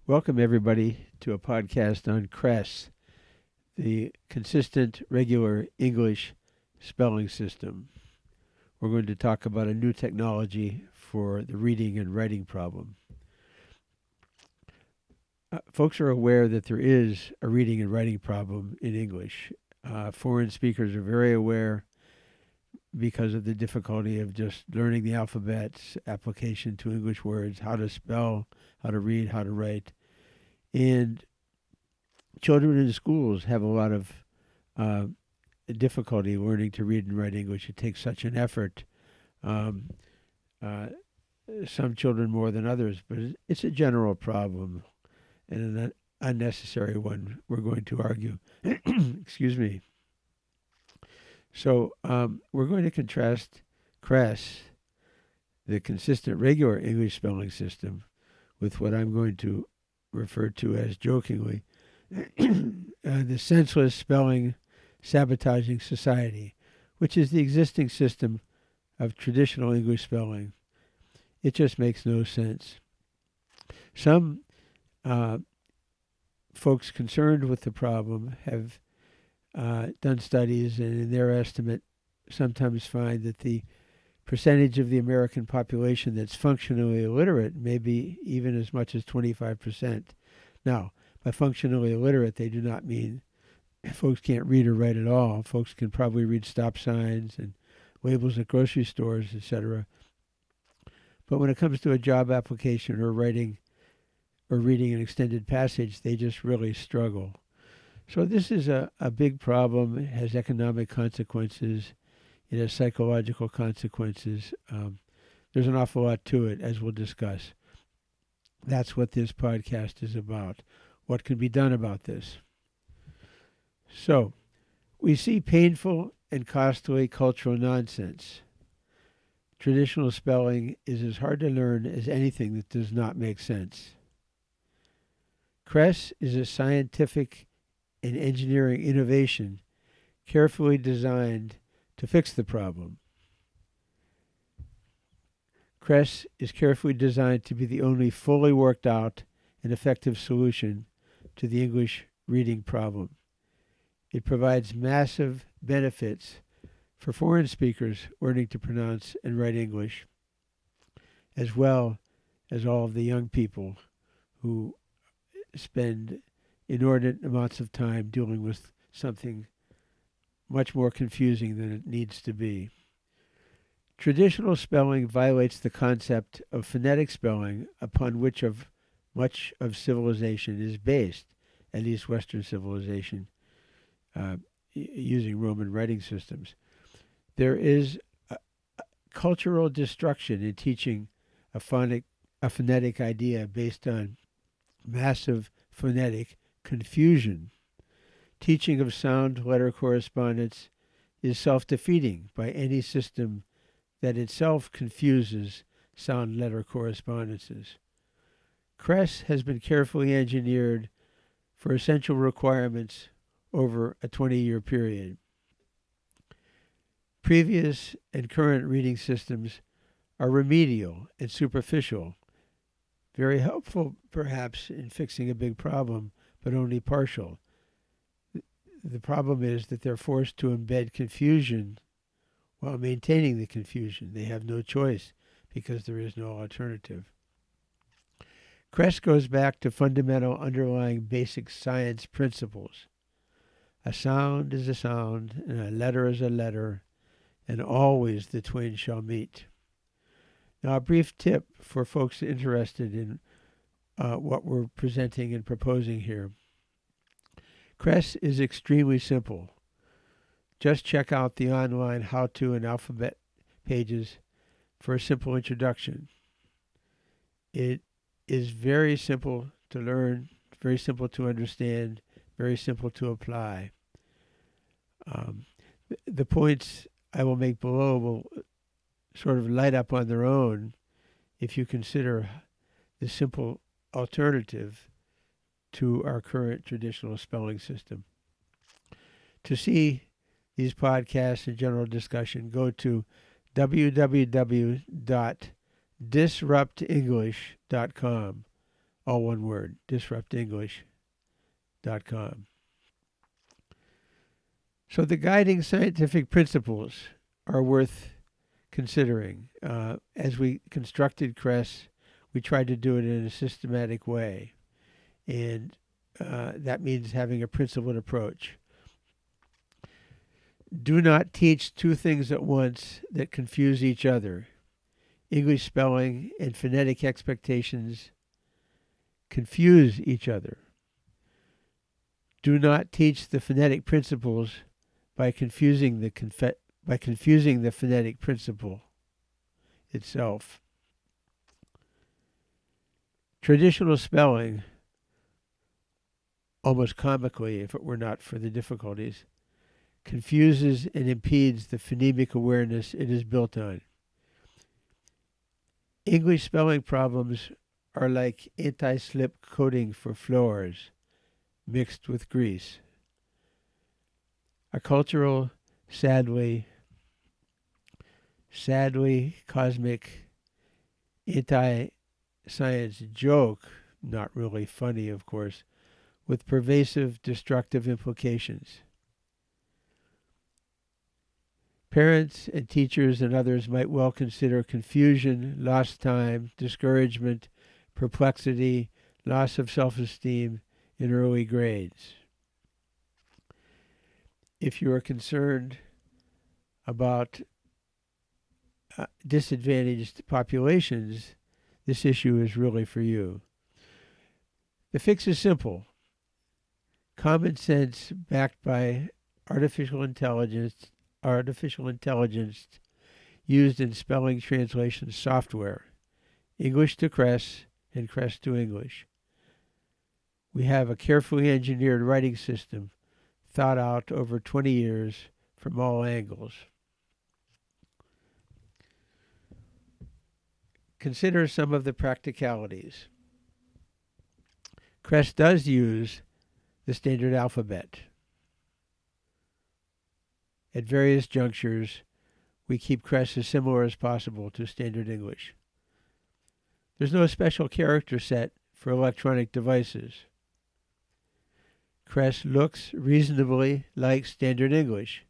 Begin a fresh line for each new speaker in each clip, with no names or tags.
Welcome, everybody, to a podcast on CRESS, the Consistent Regular English Spelling System. We're going to talk about a new technology for the reading and writing problem. Folks are aware that there is a reading and writing problem in English. Foreign speakers are very aware because of the difficulty of just learning the alphabet, application to English words, how to spell, how to read, how to write. And children in schools have a lot of difficulty learning to read and write English. It takes such an effort. Some children more than others, but it's a general problem and an unnecessary one, we're going to argue. Excuse me. So we're going to contrast CRESS, the Consistent Regular English Spelling System, with what I'm going to refer to as jokingly the Senseless Spelling Sabotaging Society, which is the existing system of traditional English spelling. It just makes no sense. Some folks concerned with the problem have done studies, and in their estimate sometimes find that the percentage of the American population that's functionally illiterate may be even as much as 25%. Now, by functionally illiterate, they do not mean folks can't read or write at all. Folks can probably read stop signs and labels at grocery stores, etc. But when it comes to a job application or writing or reading an extended passage, they just really struggle. So this is a big problem. It has economic consequences. It has psychological consequences. There's an awful lot to it, as we'll discuss. That's what this podcast is about. What can be done about this? So, we see painful and costly cultural nonsense. Traditional spelling is as hard to learn as anything that does not make sense. CRESS is a scientific and engineering innovation carefully designed to fix the problem. CRESS is carefully designed to be the only fully worked out and effective solution to the English reading problem. It provides massive benefits for foreign speakers learning to pronounce and write English, as well as all of the young people who spend inordinate amounts of time dealing with something much more confusing than it needs to be. Traditional spelling violates the concept of phonetic spelling upon which much of civilization is based, at least Western civilization, using Roman writing systems. There is a cultural destruction in teaching a phonetic idea based on massive phonetic confusion. Teaching of sound letter correspondence is self-defeating by any system that itself confuses sound letter correspondences. CRESS has been carefully engineered for essential requirements over a 20-year period. Previous and current reading systems are remedial and superficial, very helpful perhaps in fixing a big problem, but only partial. The problem is that they're forced to embed confusion while maintaining the confusion. They have no choice because there is no alternative. CRESS goes back to fundamental underlying basic science principles. A sound is a sound, and a letter is a letter, and always the twain shall meet. Now, a brief tip for folks interested in what we're presenting and proposing here. CRESS is extremely simple. Just check out the online how-to and alphabet pages for a simple introduction. It is very simple to learn, very simple to understand, very simple to apply. The points I will make below will sort of light up on their own if you consider the simple alternative to our current traditional spelling system. To see these podcasts and general discussion, go to www.disruptenglish.com. all one word, disruptenglish.com. So the guiding scientific principles are worth considering. As we constructed CRESS, we tried to do it in a systematic way. And that means having a principled approach. Do not teach two things at once that confuse each other. English spelling and phonetic expectations confuse each other. Do not teach the phonetic principles by confusing the phonetic principle itself. Traditional spelling, almost comically if it were not for the difficulties, confuses and impedes the phonemic awareness it is built on. English spelling problems are like anti-slip coating for floors mixed with grease. A cultural, sadly cosmic anti-science joke, not really funny, of course, with pervasive destructive implications. Parents and teachers and others might well consider confusion, lost time, discouragement, perplexity, loss of self-esteem in early grades. If you are concerned about disadvantaged populations, this issue is really for you. The fix is simple. Common sense backed by artificial intelligence used in spelling translation software, English to CRESS and CRESS to English. We have a carefully engineered writing system thought out over 20 years from all angles. Consider some of the practicalities. CRESS does use the standard alphabet. At various junctures, we keep CRESS as similar as possible to standard English. There's no special character set for electronic devices. CRESS looks reasonably like standard English.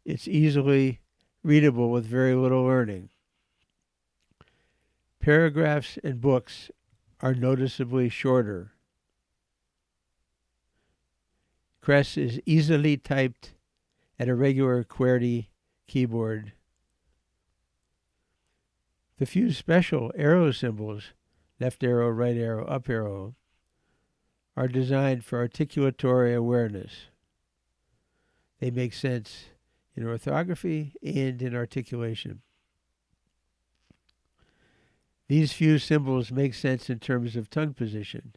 It's easily readable with very little learning. Paragraphs and books are noticeably shorter. CRESS is easily typed at a regular QWERTY keyboard. The few special arrow symbols, left arrow, right arrow, up arrow, are designed for articulatory awareness. They make sense in orthography and in articulation. These few symbols make sense in terms of tongue position.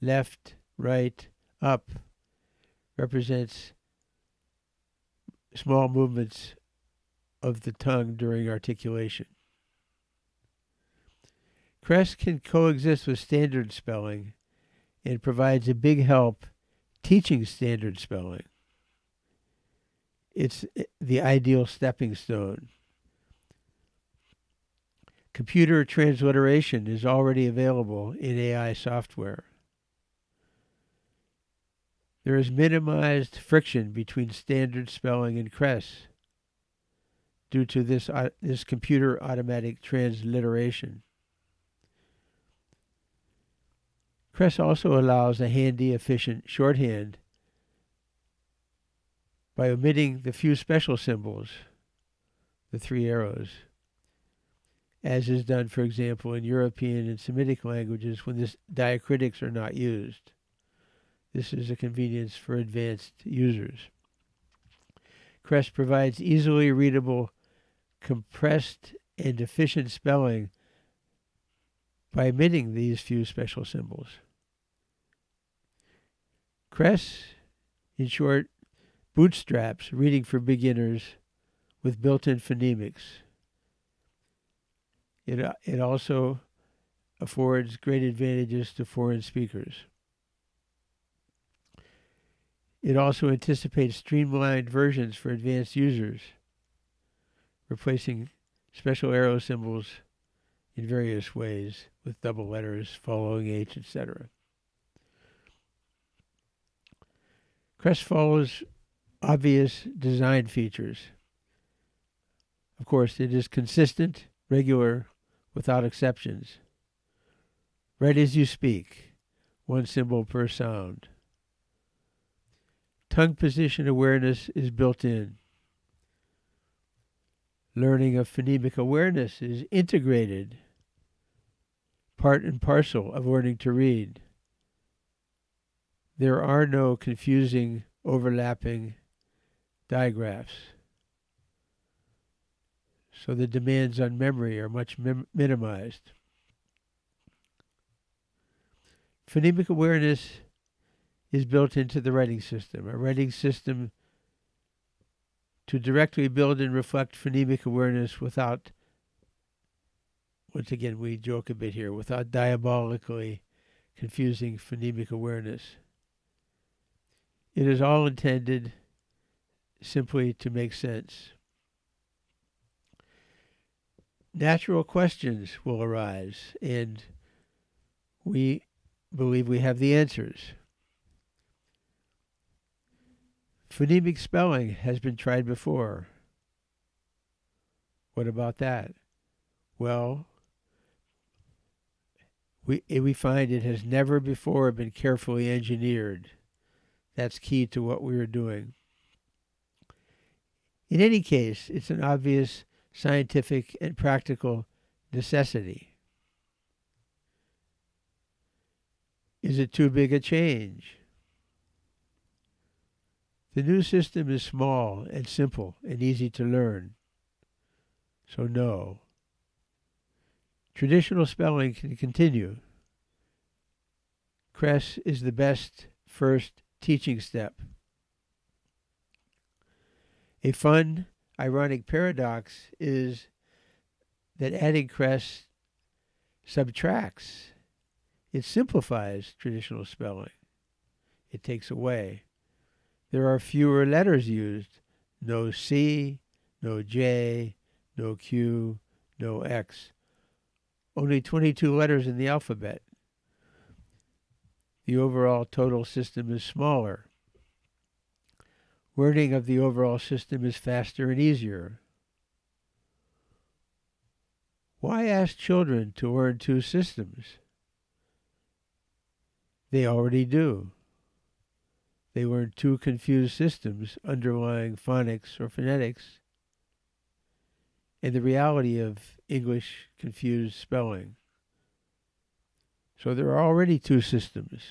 Left, right, up represents small movements of the tongue during articulation. CRESS can coexist with standard spelling and provides a big help teaching standard spelling. It's the ideal stepping stone. Computer transliteration is already available in AI software. There is minimized friction between standard spelling and CRESS due to this computer automatic transliteration. CRESS also allows a handy, efficient shorthand by omitting the few special symbols, the three arrows, as is done, for example, in European and Semitic languages when the diacritics are not used. This is a convenience for advanced users. CRESS provides easily readable, compressed, and efficient spelling by omitting these few special symbols. CRESS, in short, bootstraps reading for beginners with built-in phonemics. It also affords great advantages to foreign speakers. It also anticipates streamlined versions for advanced users, replacing special arrow symbols in various ways with double letters following H, etc. CRESS follows obvious design features. Of course, it is consistent, regular, without exceptions. Right as you speak, one symbol per sound. Tongue position awareness is built in. Learning of phonemic awareness is integrated, part and parcel of learning to read. There are no confusing, overlapping digraphs. So the demands on memory are much minimized. Phonemic awareness is built into the writing system. A writing system to directly build and reflect phonemic awareness without, once again, we joke a bit here, without diabolically confusing phonemic awareness. It is all intended simply to make sense. Natural questions will arise, and we believe we have the answers. Phonemic spelling has been tried before. What about that? Well, we find it has never before been carefully engineered. That's key to what we are doing. In any case, it's an obvious scientific and practical necessity. Is it too big a change? The new system is small and simple and easy to learn. So no. Traditional spelling can continue. CRESS is the best first teaching step. A fun, ironic paradox is that adding CRESS subtracts. It simplifies traditional spelling. It takes away. There are fewer letters used. No C, no J, no Q, no X. Only 22 letters in the alphabet. The overall total system is smaller. Learning of the overall system is faster and easier. Why ask children to learn two systems? They already do. They learn two confused systems underlying phonics or phonetics and the reality of English confused spelling. So there are already two systems.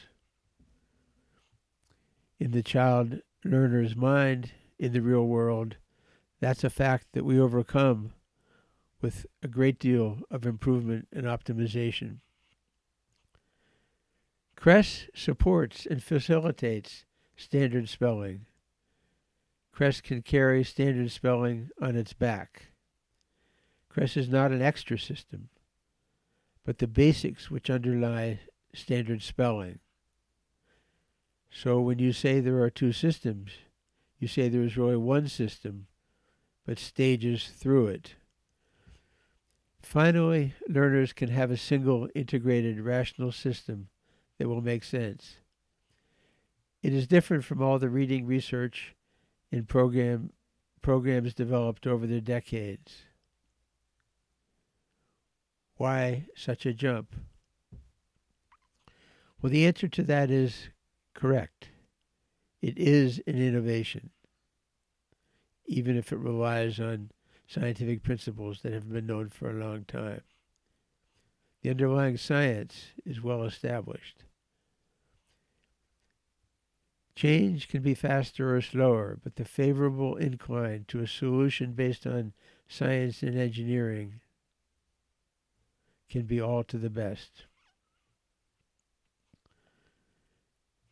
In the child learner's mind, in the real world, that's a fact that we overcome with a great deal of improvement and optimization. CRESS supports and facilitates standard spelling. CRESS can carry standard spelling on its back. CRESS is not an extra system, but the basics which underlie standard spelling. So when you say there are two systems, you say there is really one system, but stages through it. Finally, learners can have a single integrated rational system that will make sense. It is different from all the reading research and programs developed over the decades. Why such a jump? Well, the answer to that is correct. It is an innovation, even if it relies on scientific principles that have been known for a long time. The underlying science is well established. Change can be faster or slower, but the favorable incline to a solution based on science and engineering can be all to the best.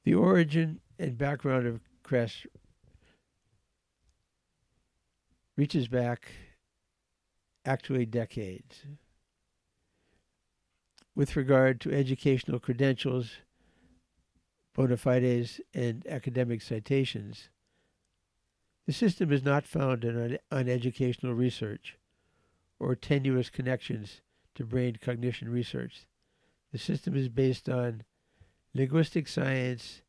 The origin and background of CRESS reaches back actually decades. With regard to educational credentials, bona fides, and academic citations, the system is not founded on educational research or tenuous connections to brain cognition research. The system is based on linguistic science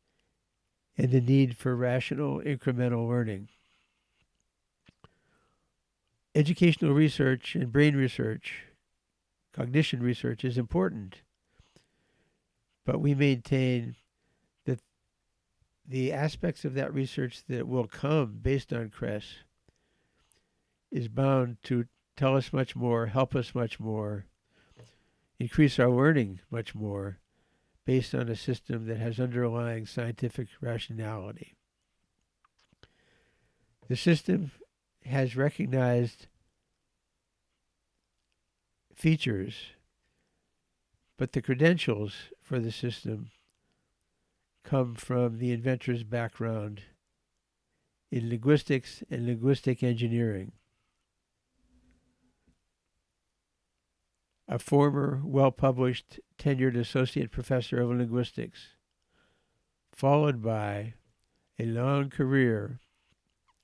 and the need for rational incremental learning. Educational research and brain research, cognition research, is important, but we maintain that the aspects of that research that will come based on CRESS is bound to tell us much more, help us much more, increase our learning much more, based on a system that has underlying scientific rationality. The system has recognized features, but the credentials for the system come from the inventor's background in linguistics and linguistic engineering. A former, well-published, tenured associate professor of linguistics, followed by a long career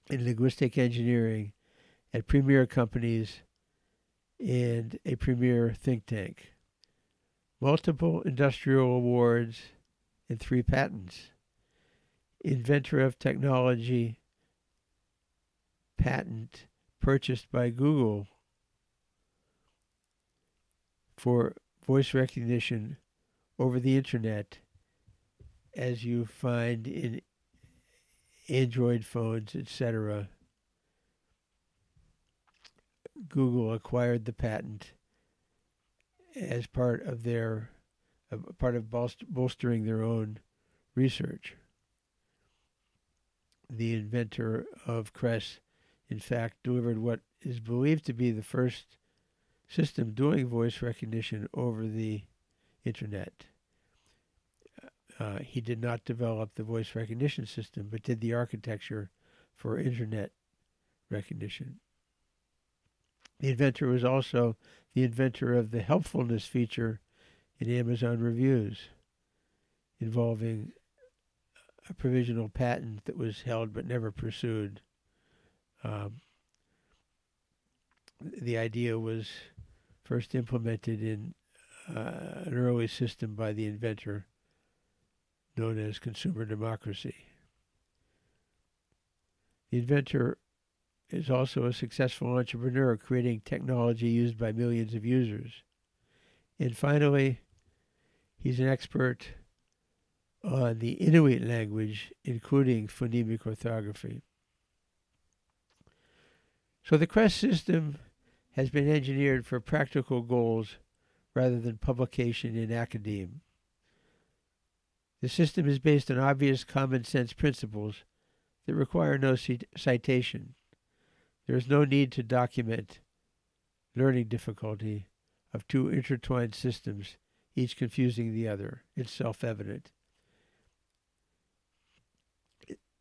in linguistic engineering at premier companies and a premier think tank. Multiple industrial awards and 3 patents. Inventor of technology patent purchased by Google for voice recognition over the internet, as you find in Android phones, etc. Google acquired the patent as part of bolstering their own research. The inventor of CRESS, in fact, delivered what is believed to be the first system doing voice recognition over the internet. He did not develop the voice recognition system, but did the architecture for internet recognition. The inventor was also the inventor of the helpfulness feature in Amazon reviews, involving a provisional patent that was held but never pursued. The idea was first implemented in an early system by the inventor known as consumer democracy. The inventor is also a successful entrepreneur, creating technology used by millions of users. And finally, he's an expert on the Inuit language, including phonemic orthography. So the CRESS system has been engineered for practical goals rather than publication in academia. The system is based on obvious common sense principles that require no citation. There is no need to document learning difficulty of 2 intertwined systems, each confusing the other. It's self-evident.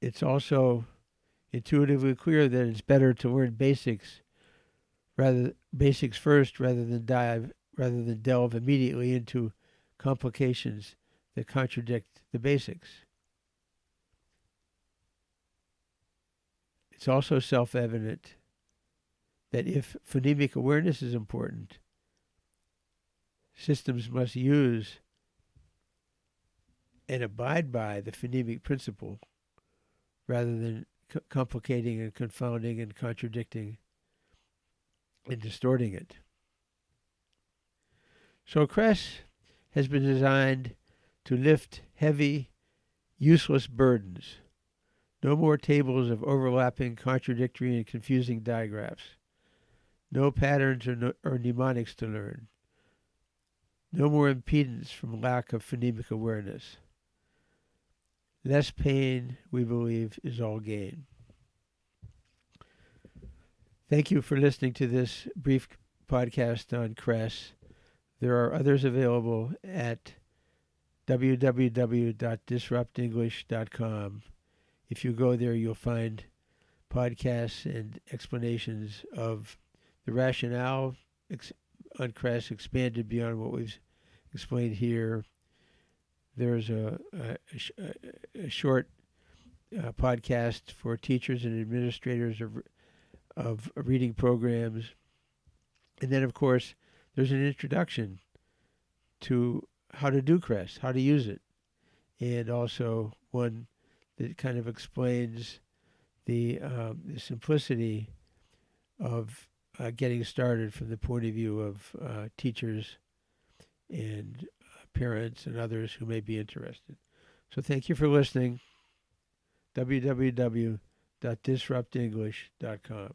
It's also intuitively clear that it's better to learn basics first rather than delve immediately into complications that contradict the basics. It's also self-evident that if phonemic awareness is important, systems must use and abide by the phonemic principle rather than complicating and confounding and contradicting and distorting it. So CRESS has been designed to lift heavy, useless burdens. No more tables of overlapping, contradictory, and confusing digraphs. No patterns or mnemonics to learn. No more impedance from lack of phonemic awareness. Less pain, we believe, is all gain. Thank you for listening to this brief podcast on CRESS. There are others available at www.disruptenglish.com. If you go there, you'll find podcasts and explanations of the rationale on CRESS expanded beyond what we've explained here. There's a short podcast for teachers and administrators of reading programs. And then, of course, there's an introduction to how to do CRESS, how to use it, and also one that kind of explains the simplicity of getting started from the point of view of teachers and parents and others who may be interested. So thank you for listening. www.disruptenglish.com